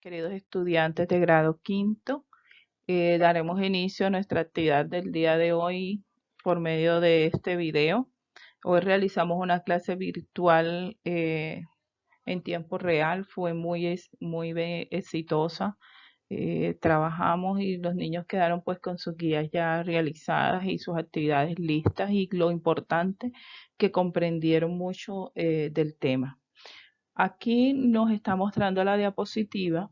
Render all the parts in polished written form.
Queridos estudiantes de grado quinto, daremos inicio a nuestra actividad del día de hoy por medio de este video. Hoy realizamos una clase virtual en tiempo real, fue muy exitosa. Trabajamos y los niños quedaron pues con sus guías ya realizadas y sus actividades listas, y lo importante que comprendieron mucho del tema. Aquí nos está mostrando la diapositiva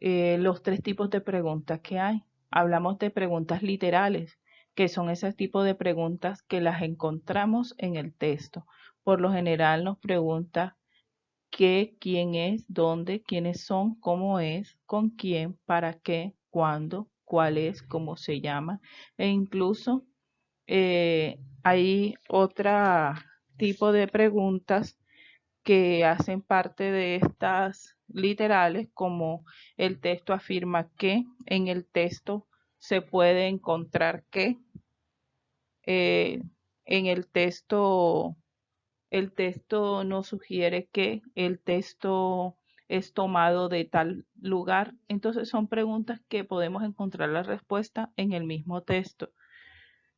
los tres tipos de preguntas que hay. Hablamos de preguntas literales, que son ese tipo de preguntas que las encontramos en el texto. Por lo general nos pregunta qué, quién es, dónde, quiénes son, cómo es, con quién, para qué, cuándo, cuál es, cómo se llama. E incluso hay otro tipo de preguntas que hacen parte de estas literales, como el texto afirma que, en el texto se puede encontrar que, eh, en el texto nos sugiere que, el texto es tomado de tal lugar. Entonces son preguntas que podemos encontrar la respuesta en el mismo texto.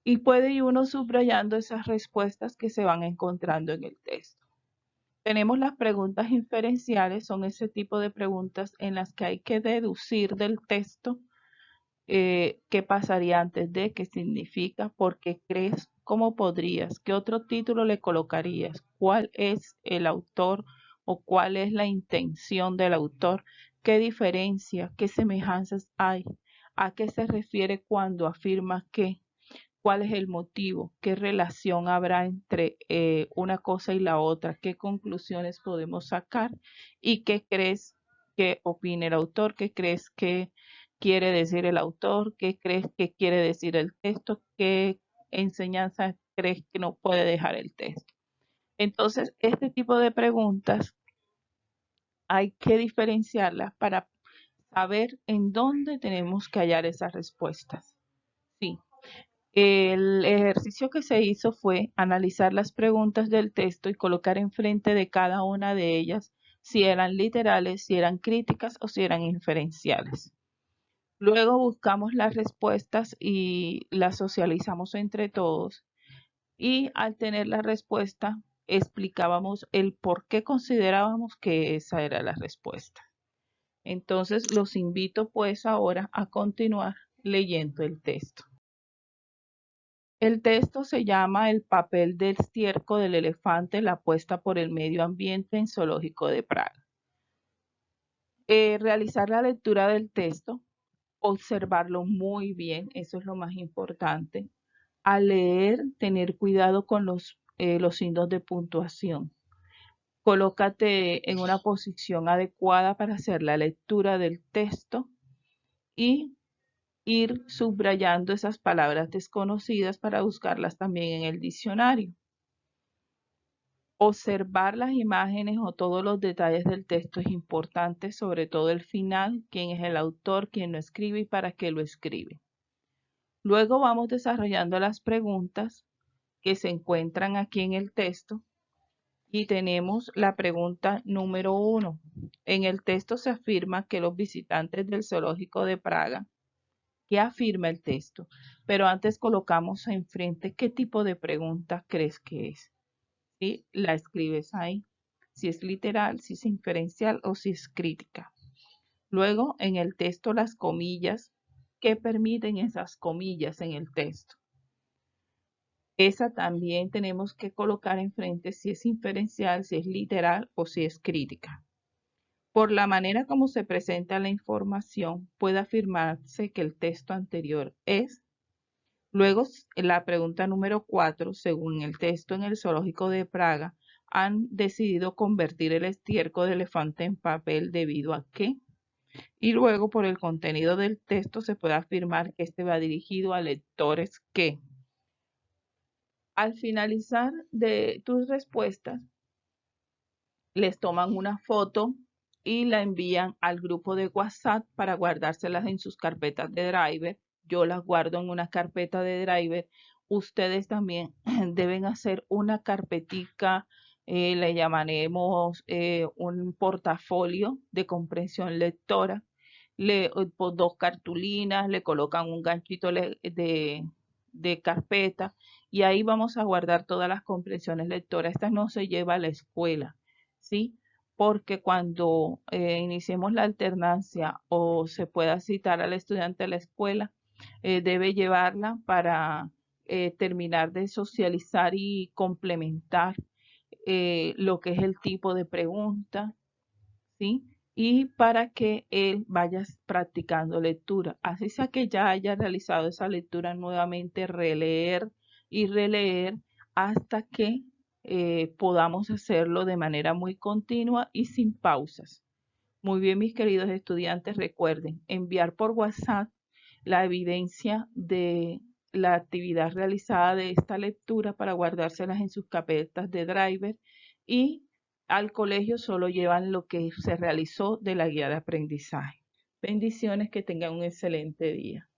Y puede ir uno subrayando esas respuestas que se van encontrando en el texto. Tenemos las preguntas inferenciales, son ese tipo de preguntas en las que hay que deducir del texto qué pasaría antes de, qué significa, por qué crees, cómo podrías, qué otro título le colocarías, cuál es el autor o cuál es la intención del autor, qué diferencia, qué semejanzas hay, a qué se refiere cuando afirma que, cuál es el motivo, qué relación habrá entre una cosa y la otra, qué conclusiones podemos sacar y qué crees que opina el autor, qué crees que quiere decir el autor, qué crees que quiere decir el texto, qué enseñanza crees que no puede dejar el texto. Entonces, este tipo de preguntas hay que diferenciarlas para saber en dónde tenemos que hallar esas respuestas. Sí. El ejercicio que se hizo fue analizar las preguntas del texto y colocar enfrente de cada una de ellas si eran literales, si eran críticas o si eran inferenciales. Luego buscamos las respuestas y las socializamos entre todos, y al tener la respuesta explicábamos el por qué considerábamos que esa era la respuesta. Entonces los invito pues ahora a continuar leyendo el texto. El texto se llama El papel del estiércol del elefante, la apuesta por el medio ambiente en Zoológico de Praga. Realizar la lectura del texto, observarlo muy bien, eso es lo más importante. Al leer, tener cuidado con los signos de puntuación. Colócate en una posición adecuada para hacer la lectura del texto y ir subrayando esas palabras desconocidas para buscarlas también en el diccionario. Observar las imágenes o todos los detalles del texto es importante, sobre todo el final, quién es el autor, quién lo escribe y para qué lo escribe. Luego vamos desarrollando las preguntas que se encuentran aquí en el texto, y tenemos la pregunta número 1. En el texto se afirma que los visitantes del Zoológico de Praga, ¿qué afirma el texto? Pero antes colocamos enfrente qué tipo de pregunta crees que es. ¿Sí? La escribes ahí, si es literal, si es inferencial o si es crítica. Luego en el texto las comillas, ¿qué permiten esas comillas en el texto? Esa también tenemos que colocar enfrente si es inferencial, si es literal o si es crítica. Por la manera como se presenta la información, puede afirmarse que el texto anterior es. Luego, la pregunta número 4, según el texto en el Zoológico de Praga, han decidido convertir el estiércol de elefante en papel debido a qué. Y luego, por el contenido del texto, se puede afirmar que este va dirigido a lectores que. Al finalizar de tus respuestas, les toman una foto y la envían al grupo de WhatsApp para guardárselas en sus carpetas de Drive. Yo las guardo en una carpeta de Drive. Ustedes también deben hacer una carpetica le llamaremos un portafolio de comprensión lectora, por dos cartulinas, le colocan un ganchito de carpeta y ahí vamos a guardar todas las comprensiones lectoras. Estas no se lleva a la escuela, ¿sí? Porque cuando iniciemos la alternancia o se pueda citar al estudiante a la escuela, debe llevarla para terminar de socializar y complementar lo que es el tipo de pregunta, ¿sí? Y para que él vaya practicando lectura. Así sea que ya haya realizado esa lectura nuevamente, releer y releer hasta que podamos hacerlo de manera muy continua y sin pausas. Muy bien, mis queridos estudiantes, recuerden enviar por WhatsApp la evidencia de la actividad realizada de esta lectura para guardárselas en sus carpetas de Driver y al colegio solo llevan lo que se realizó de la guía de aprendizaje. Bendiciones, que tengan un excelente día.